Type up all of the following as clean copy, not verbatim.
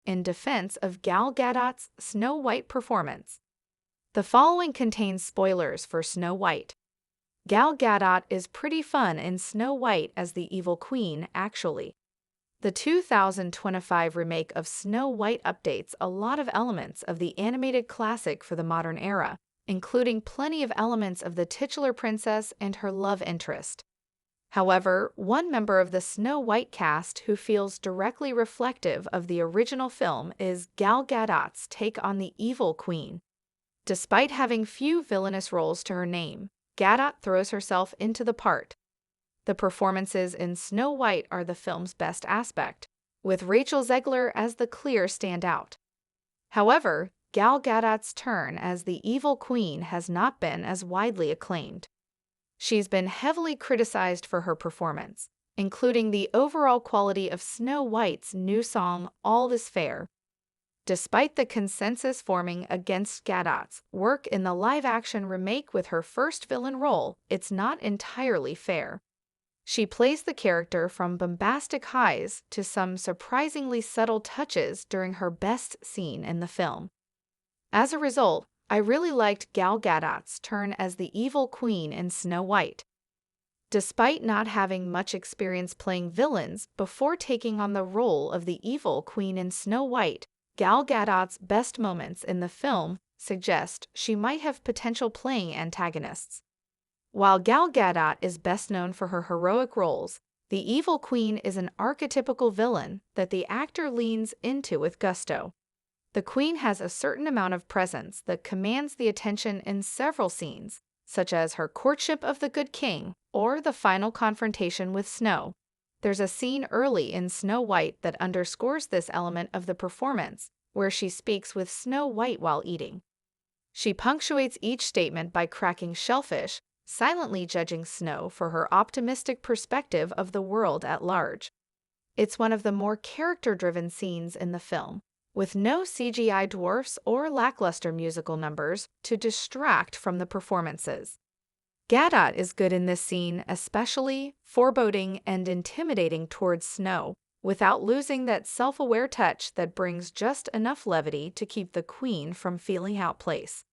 in defense of Gal Gadot's Snow White performance. The following contains spoilers for Snow White. Gal Gadot is pretty fun in Snow White as the evil queen, actually. The 2025 remake of Snow White updates a lot of elements of the animated classic for the modern era, including plenty of elements of the titular princess and her love interest. However, one member of the Snow White cast who feels directly reflective of the original film is Gal Gadot's take on the evil queen. Despite having few villainous roles to her name, Gadot throws herself into the part. The performances in Snow White are the film's best aspect, with Rachel Zegler as the clear standout. However, Gal Gadot's turn as the evil queen has not been as widely acclaimed. She's been heavily criticized for her performance, including the overall quality of Snow White's new song, All Is Fair. Despite the consensus forming against Gadot's work in the live-action remake with her first villain role, it's not entirely fair. She plays the character from bombastic highs to some surprisingly subtle touches during her best scene in the film. As a result, I really liked Gal Gadot's turn as the evil queen in Snow White. Despite not having much experience playing villains before taking on the role of the evil queen in Snow White, Gal Gadot's best moments in the film suggest she might have potential playing antagonists. While Gal Gadot is best known for her heroic roles, the evil queen is an archetypical villain that the actor leans into with gusto. The queen has a certain amount of presence that commands the attention in several scenes, such as her courtship of the Good King or the final confrontation with Snow. There's a scene early in Snow White that underscores this element of the performance, where she speaks with Snow White while eating. She punctuates each statement by cracking shellfish, silently judging Snow for her optimistic perspective of the world at large. It's one of the more character-driven scenes in the film, with no CGI dwarfs or lackluster musical numbers to distract from the performances. Gadot is good in this scene, especially foreboding and intimidating towards Snow, without losing that self-aware touch that brings just enough levity to keep the queen from feeling out of place.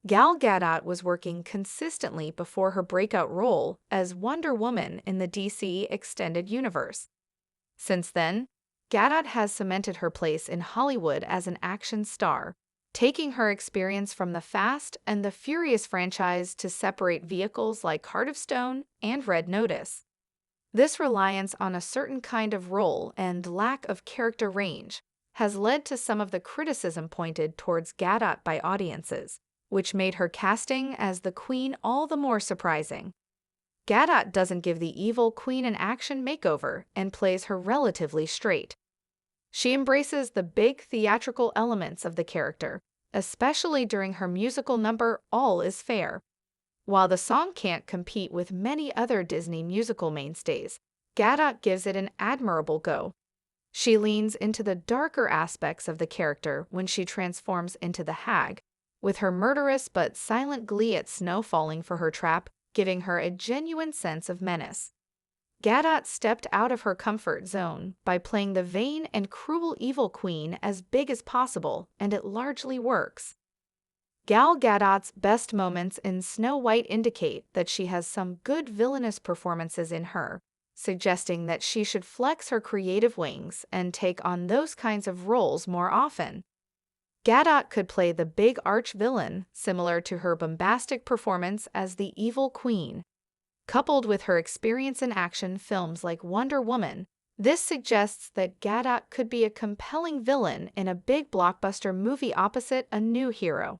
Gal Gadot was working consistently before her breakout role as Wonder Woman in the DC Extended Universe. Since then, Gadot has cemented her place in Hollywood as an action star, taking her experience from the Fast and the Furious franchise to separate vehicles like Heart of Stone and Red Notice. This reliance on a certain kind of role and lack of character range has led to some of the criticism pointed towards Gadot by audiences, which made her casting as the queen all the more surprising. Gadot doesn't give the evil queen an action makeover and plays her relatively straight. She embraces the big theatrical elements of the character, especially during her musical number All Is Fair. While the song can't compete with many other Disney musical mainstays, Gadot gives it an admirable go. She leans into the darker aspects of the character when she transforms into the Hag, with her murderous but silent glee at Snow falling for her trap, giving her a genuine sense of menace. Gadot stepped out of her comfort zone by playing the vain and cruel evil queen as big as possible, and it largely works. Gal Gadot's best moments in Snow White indicate that she has some good villainous performances in her, suggesting that she should flex her creative wings and take on those kinds of roles more often. Gadot could play the big arch-villain, similar to her bombastic performance as the evil queen. Coupled with her experience in action films like Wonder Woman, this suggests that Gadot could be a compelling villain in a big blockbuster movie opposite a new hero.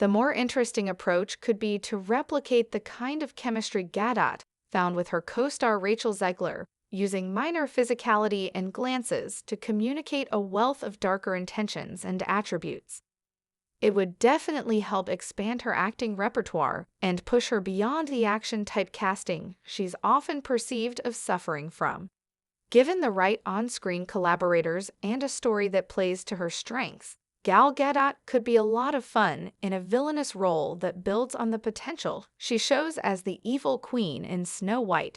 The more interesting approach could be to replicate the kind of chemistry Gadot found with her co-star Rachel Zegler, using minor physicality and glances to communicate a wealth of darker intentions and attributes. It would definitely help expand her acting repertoire and push her beyond the action typecasting she's often perceived of suffering from. Given the right on-screen collaborators and a story that plays to her strengths, Gal Gadot could be a lot of fun in a villainous role that builds on the potential she shows as the evil queen in Snow White.